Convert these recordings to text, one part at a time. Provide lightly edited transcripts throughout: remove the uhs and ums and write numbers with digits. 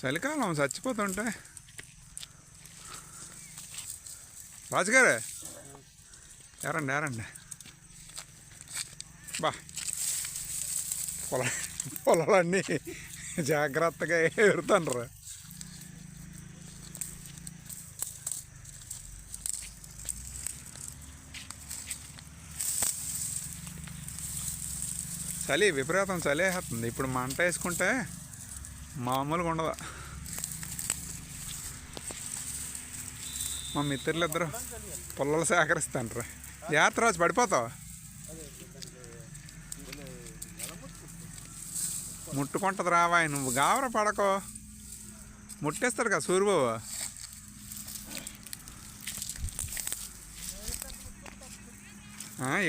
చలికాలం చచ్చిపోతుంటే. రాజుగారు ఎరండి ఎరండి. బా పొలాలన్నీ జాగ్రత్తగా ఎరుతాండ్రు. చలి విపరీతం చలి వేస్తుంది. ఇప్పుడు మంట వేసుకుంటే మామూలుగా ఉండదు. మా మిత్రులు ఇద్దరు పొలాలు సేకరిస్తాండ్రు. జాగ్రత్త రోజు పడిపోతావు. ముట్టుకుంటుంది రావాయి. నువ్వు గావర పడకో, ముట్టేస్తాడు కదా సూర్యబాబు.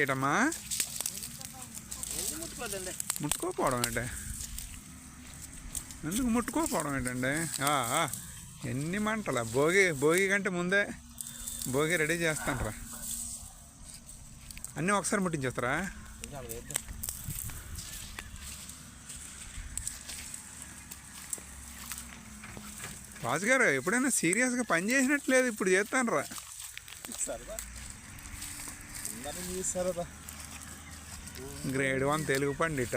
ఏటమ్మా ముట్టుకోకపోవడం ఏంటి? ఎందుకు ముట్టుకోకపోవడం ఏంటండి? ఎన్ని మంటలా? భోగి కంటే ముందే భోగి రెడీ చేస్తాండ్రా. అన్నీ ఒకసారి ముట్టించేస్తారా? రాజుగారు ఎప్పుడైనా సీరియస్గా పని చేసినట్లేదు, ఇప్పుడు చేస్తానురా. గ్రేడ్ 1 తెలుగు పండిట.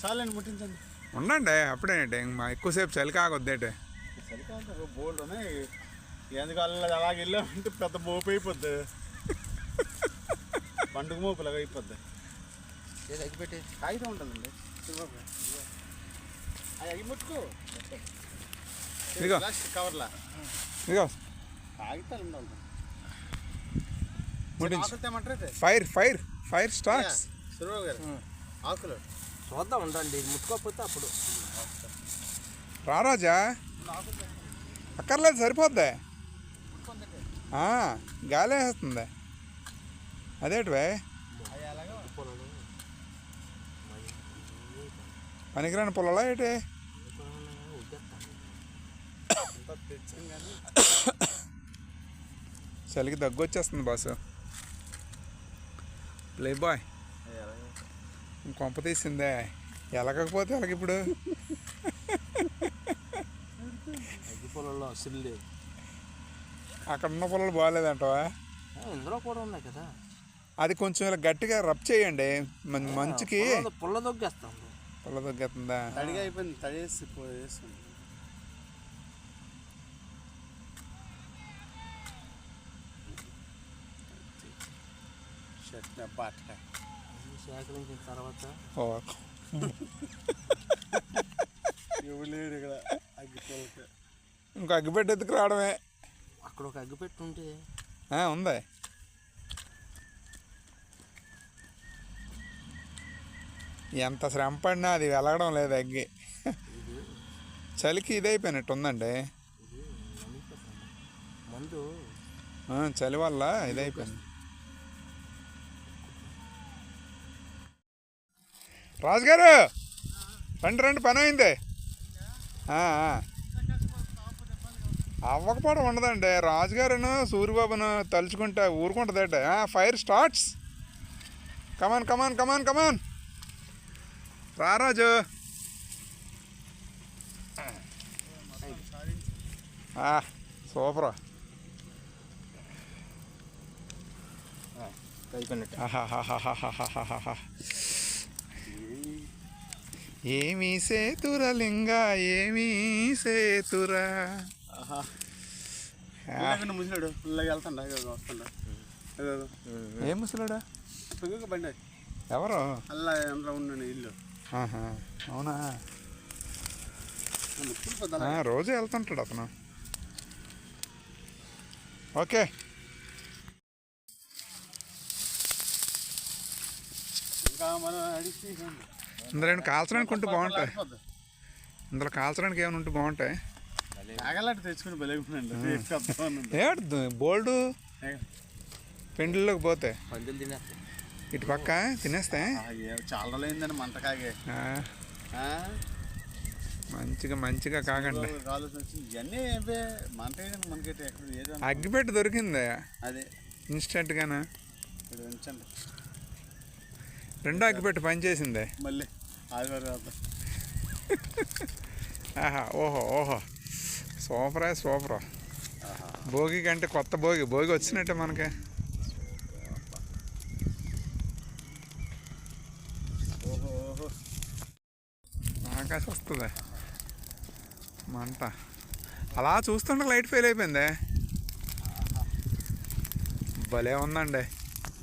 చాలండి ముట్టించండి. ఉండండి అప్పుడేనంటే ఎక్కువసేపు చలి కాకొద్దేటే. చలి కాదు బోల్డ్ ఉన్నాయి. ఎందుకల్లా అలాగ వెళ్ళామంటే పెద్ద మోపు అయిపోద్ది. పండుగ మోపులాగా అయిపోద్ది. అగ్గిపెట్టి కాగితం ఉంటుందండి. అది అగ్గి ముట్టుకో. కవర్లా ఇదిగో కాగితాలు ఉండాలి. Fire fire fire starts. Surababu గారు ఆకులు చూద్దాం ఉండండి. ముట్టుకోకపోతే అప్పుడు రారాజా అక్కర్లేదు, సరిపోద్ది. గాలి వేస్తుంది. అదేటివే పనికిరాని పొలాలా ఏంటి? చలికి దగ్గు వచ్చేస్తుంది బాసు. ప్లే బాయ్ కొంప తీసిందే. ఎలగకపోతే ఎలాగ ఇప్పుడు? పొలంలో అసలు లేదు. అక్కడ ఉన్న పొలాలు బాగాలేదంటవా? ఇందులో కూడా ఉన్నాయి కదా. అది కొంచెం ఇలా గట్టిగా రబ్ చేయండి. మంచుకి పుల్ల దొగ్గేస్తాం. పుల్ల దొగ్గేస్తుందా? తడిగా అయిపోయింది. తడేసి వేస్తుంది. సేకరించిన తర్వాత ఎవరు ఇక్కడ అగ్గిపోలకి ఇంకో అగ్గిపెట్టి ఎత్తుకు రావడమే. అక్కడ ఒక అగ్గిపెట్టి ఉంటే ఉంది. ఎంత శ్రమ పడినా అది వెలగడం లేదు అగ్గి. చలికి ఇదైపోయినట్టు ఉందండి. మందు చలి వల్ల ఇదైపోయింది. రాజుగారు రండి రండి, పని అయింది. అవ్వకపోవడం ఉండదండి. రాజుగారును సూర్యబాబును తలుచుకుంటే ఊరుకుంటుందట. Fire starts. కమాన్ కమాన్ కమాన్ కమాన్. రారాజు. సూపర్. ఏమీ సేతుర లింగ ఏమీ సేతుర. ముసలాడు వెళ్తాడా వస్తుండ. ఏ ముసలాడా? బండి ఎవరు? అలా ఎంత ఉండండి ఇల్లు. అవునా? రోజు వెళ్తుంటాడు అతను. ఓకే. ఇందులో కాల్చడానికి ఉంటే బాగుంటాయి. ఇందులో కాల్చడానికి ఏమైనా ఉంటే బాగుంటాయి. తెచ్చుకుని బోల్డ్ పెండ్లోకి పోతే పందులు ఇటు పక్క తినేస్తే చాలా రోజులైందని మంటకాగే. మంచిగా మంచిగా కాకండి. అగ్గిపెట్టి దొరికింది అదే ఇన్స్టెంట్గానా? రెండో అగ్గిపెట్టి పనిచేసిందే. మళ్ళీ ఆదివారం వెళ్తాం. ఆహా ఓహో ఓహో సూపరే సూపర్. భోగి కంటే కొత్త భోగి భోగి వచ్చినట్టే మనకి. ఓహో ఓహో ఆకాశం వస్తుంది మంట. అలా చూస్తుంటే లైట్ ఫెయిల్ అయిపోయింది. భలే ఉందండి.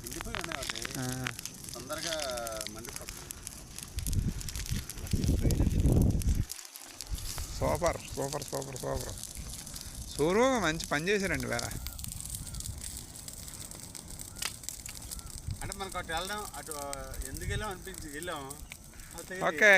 ఎండిపోయి ఉన్నాయి వాటి. తొందరగా మండిపోతుంది. Super super super super. Suryababu మంచి పని చేశారండి వేళ. అంటే మనకు అటు వెళ్దాం, అటు ఎందుకు వెళ్ళాం అనిపించి వెళ్ళాం. ఓకే